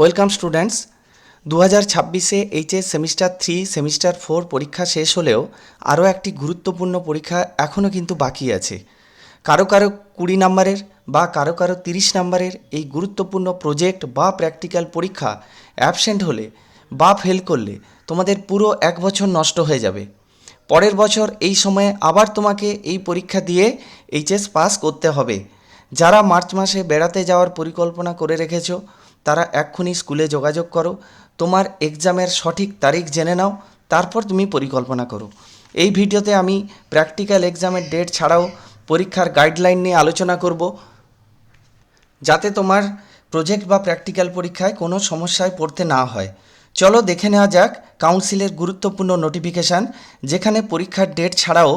Welcome students. 2026-এ HS semester 3 semester 4 পরীক্ষা শেষ হলেও আরও একটি গুরুত্বপূর্ণ পরীক্ষা এখনও কিন্তু বাকি আছে। কারো কারো 20 নম্বরের বা কারো কারো 30 নম্বরের এই গুরুত্বপূর্ণ প্রজেক্ট বা প্র্যাকটিক্যাল পরীক্ষা অ্যাবসেন্ট হলে বা ফেল করলে তোমাদের পুরো 1 বছর নষ্ট হয়ে যাবে। পরের বছর এই সময়ে আবার তোমাকে এই পরীক্ষা দিয়ে এইচএস পাস করতে হবে। যারা মার্চ মাসে বেড়াতে যাওয়ার পরিকল্পনা করে রেখেছো তারা এক্ষুনি স্কুলে যোগাযোগ করো, তোমার এক্সামের সঠিক তারিখ জেনে নাও, তারপর তুমি পরিকল্পনা করো। এই ভিডিওতে আমি প্র্যাকটিক্যাল এক্সামের ডেট ছাড়াও পরীক্ষার গাইডলাইন নিয়ে আলোচনা করব, যাতে তোমার প্রজেক্ট বা প্র্যাকটিক্যাল পরীক্ষায় কোনো সমস্যায় পড়তে না হয়। চলো দেখে নেওয়া যাক কাউন্সিলের গুরুত্বপূর্ণ নোটিফিকেশান, যেখানে পরীক্ষার ডেট ছাড়াও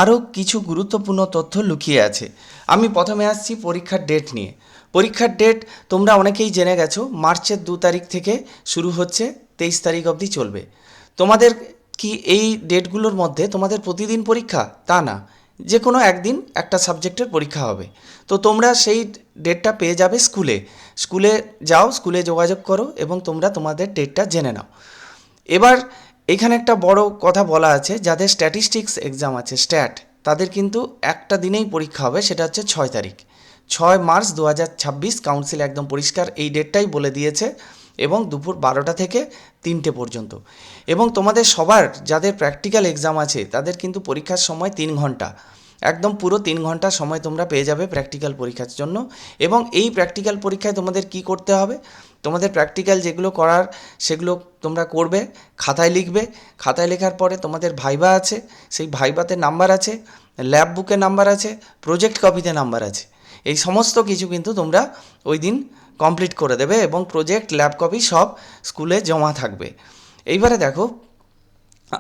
আরও কিছু গুরুত্বপূর্ণ তথ্য লুকিয়ে আছে। আমি প্রথমে আসছি পরীক্ষার ডেট নিয়ে। পরীক্ষার ডেট তোমরা অনেকেই জেনে গেছো, মার্চের 2 তারিখ থেকে শুরু হচ্ছে, 23 তারিখ অবধি চলবে। তোমাদের কি এই ডেটগুলোর মধ্যে তোমাদের প্রতিদিন পরীক্ষা? তা না, যে কোনো একদিন একটা সাবজেক্টের পরীক্ষা হবে। তো তোমরা সেই ডেটটা পেয়ে যাবে স্কুলে যাও, স্কুলে যোগাযোগ করো এবং তোমরা তোমাদের ডেটটা জেনে নাও। এবার এখানে একটা বড় কথা বলা আছে, যাদের স্ট্যাটিস্টিক্স এক্সাম আছে স্ট্যাট, তাদের কিন্তু একটা দিনেই পরীক্ষা হবে, সেটা হচ্ছে 6 তারিখ, 6 মার্চ 2026। কাউন্সিল একদম পরিষ্কার এই ডেটটাই বলে দিয়েছে, এবং দুপুর 12টা থেকে 3টে পর্যন্ত। এবং তোমাদের সবার যাদের প্র্যাকটিক্যাল এক্সাম আছে তাদের কিন্তু পরীক্ষার সময় 3 ঘন্টা, একদম পুরো 3 ঘন্টা সময় তোমরা পেয়ে যাবে প্র্যাকটিক্যাল পরীক্ষার জন্য। এবং এই প্র্যাকটিক্যাল পরীক্ষায় তোমাদের কি করতে হবে? তোমাদের প্র্যাকটিক্যাল যেগুলো করার সেগুলো তোমরা করবে, খাতায় লিখবে। খাতায় লেখার পরে তোমাদের ভাইবা আছে, সেই ভাইবাতে নাম্বার আছে, ল্যাব বুকে নাম্বার আছে, প্রজেক্ট কপিতে নাম্বার আছে। এই সমস্ত কিছু কিন্তু তোমরা ওই দিন কমপ্লিট করে দেবে এবং প্রজেক্ট ল্যাব কপি সব স্কুলে জমা থাকবে। এইবারে দেখো,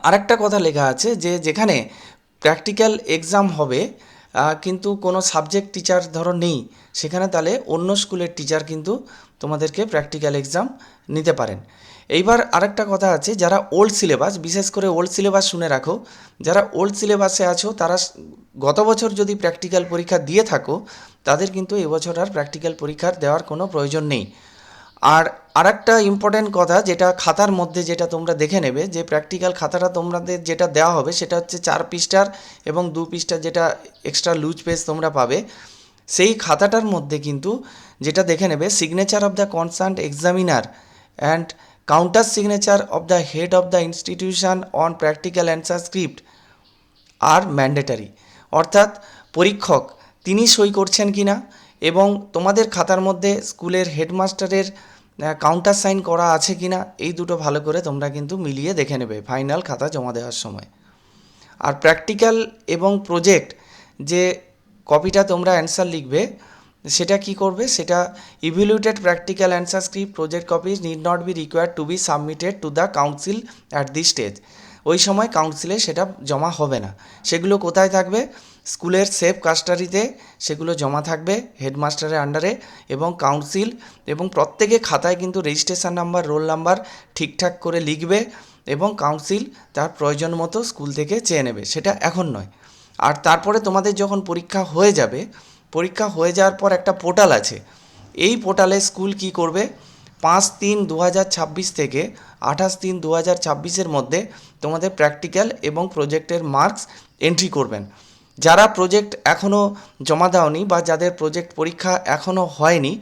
আরেকটা কথা লেখা আছে যে যেখানে প্র্যাকটিক্যাল এক্সাম হবে কিন্তু কোনো সাবজেক্ট টিচার ধরো নেই, সেখানে তাহলে অন্য স্কুলের টিচার কিন্তু তোমাদেরকে প্র্যাকটিক্যাল এক্সাম নিতে পারেন। এইবার আরেকটা কথা আছে, যারা ওল্ড সিলেবাস, বিশেষ করে ওল্ড সিলেবাস শুনে রাখো, যারা ওল্ড সিলেবাসে আছো তারা গত বছর যদি প্র্যাকটিক্যাল পরীক্ষা দিয়ে থাকো তাদের কিন্তু এবছর আর প্র্যাকটিক্যাল পরীক্ষার দেওয়ার কোনো প্রয়োজন নেই। আর আরেকটা ইম্পর্ট্যান্ট কথা, যেটা খাতার মধ্যে যেটা তোমরা দেখে নেবে, যে প্র্যাকটিক্যাল খাতাটা তোমাদের যেটা দেওয়া হবে সেটা হচ্ছে 4 পৃষ্ঠার এবং 2 পৃষ্ঠার যেটা এক্সট্রা লুজ পেজ তোমরা পাবে। সেই খাতাটার মধ্যে কিন্তু যেটা দেখে নেবে, signature of the concerned examiner and counter signature of the head of the institution on practical answer script are mandatory. অর্থাৎ পরীক্ষক তিনি সই করছেন কি না এবং তোমাদের খাতার মধ্যে স্কুলের হেডমাস্টারের কাউন্টার সাইন করা আছে কি না, এই দুটো ভালো করে তোমরা কিন্তু মিলিয়ে দেখে নেবে ফাইনাল খাতা জমা দেওয়ার সময়। আর প্র্যাকটিক্যাল এবং প্রজেক্ট যে কপিটা তোমরা অ্যান্সার লিখবে, সেটা কি করবে, সেটা evaluated practical answer script project copies need not be required to be submitted to the council at this stage. ওই সময় কাউন্সিলে সেটা জমা হবে না। সেগুলো কোথায় থাকবে? স্কুলের সেফ কাস্টাডিতে সেগুলো জমা থাকবে হেডমাস্টারের আন্ডারে, এবং কাউন্সিল এবং প্রত্যেকে খাতায় কিন্তু রেজিস্ট্রেশন নাম্বার, রোল নাম্বার ঠিকঠাক করে লিখবে এবং কাউন্সিল তার প্রয়োজন মতো স্কুল থেকে চেয়ে নেবে, সেটা এখন নয়। আর তারপরে তোমাদের যখন পরীক্ষা হয়ে যাবে, পরীক্ষা হয়ে যাওয়ার পর একটা পোর্টাল আছে, এই পোর্টালে স্কুল কি করবে, 5/3/2026 থেকে 28/3/2026 মধ্যে তোমাদের প্র্যাকটিক্যাল এবং প্রজেক্টের মার্কস এন্ট্রি করবেন। যারা প্রজেক্ট এখনও জমা দাওনি বা যাদের প্রজেক্ট পরীক্ষা এখনও হয়নি,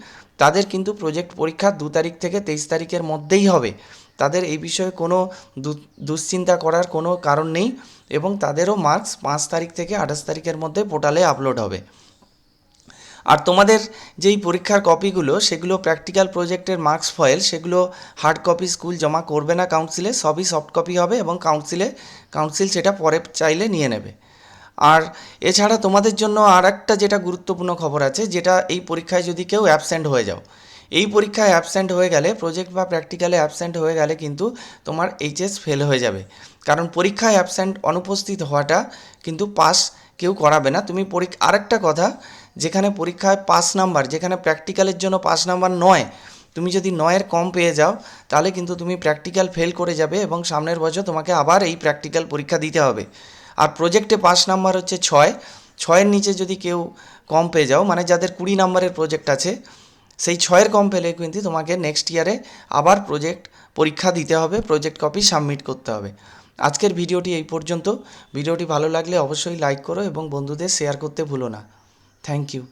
তাদের কিন্তু প্রজেক্ট পরীক্ষা 2 তারিখ থেকে 23 তারিখের মধ্যেই হবে। তাদের এই বিষয়ে কোনো দুশ্চিন্তা করার কোনো কারণ নেই, এবং তাদেরও মার্কস 5 তারিখ থেকে 28 তারিখের মধ্যে পোর্টালে আপলোড হবে। আর তোমাদের যেই পরীক্ষার কপিগুলো, সেগুলো প্র্যাকটিক্যাল প্রজেক্টের মার্কস ফয়েল, সেগুলো হার্ড কপি স্কুল জমা করবে না কাউন্সিলে, সবই সফট কপি হবে এবং কাউন্সিল সেটা পরে চাইলে নিয়ে নেবে। আর এছাড়া তোমাদের জন্য আর একটা যেটা গুরুত্বপূর্ণ খবর আছে, যেটা এই পরীক্ষায় যদি কেউ অ্যাবসেন্ট হয়ে যাও, এই পরীক্ষায় অ্যাবসেন্ট হয়ে গেলে, প্রজেক্ট বা প্র্যাকটিক্যালে অ্যাবসেন্ট হয়ে গেলে কিন্তু তোমার এইচএস ফেল হয়ে যাবে। কারণ পরীক্ষায় অ্যাবসেন্ট, অনুপস্থিত হওয়াটা কিন্তু পাস কেউ করাবে না। তুমি আরেকটা কথা, যেখানে পরীক্ষায় পাস নাম্বার, যেখানে প্র্যাকটিক্যালের জন্য পাস নাম্বার 9, তুমি যদি 9-এর কম পেয়ে যাও তাহলে কিন্তু তুমি প্র্যাকটিক্যাল ফেল করে যাবে এবং সামনের বছর তোমাকে আবার এই প্র্যাকটিক্যাল পরীক্ষা দিতে হবে। আর প্রজেক্টে পাস নাম্বার হচ্ছে 6, 6-এর নিচে যদি কেউ কম পেয়ে যাও, মানে যাদের 20 নম্বরের প্রজেক্ট আছে, সেই 6-এর কম পেলে কিন্তু তোমাকে নেক্সট ইয়ারে আবার প্রজেক্ট পরীক্ষা দিতে হবে, প্রজেক্ট কপি সাবমিট করতে হবে। আজকের ভিডিওটি এই পর্যন্ত। ভিডিওটি ভালো লাগলে অবশ্যই লাইক করো এবং বন্ধুদের শেয়ার করতে ভুলো না। Thank you.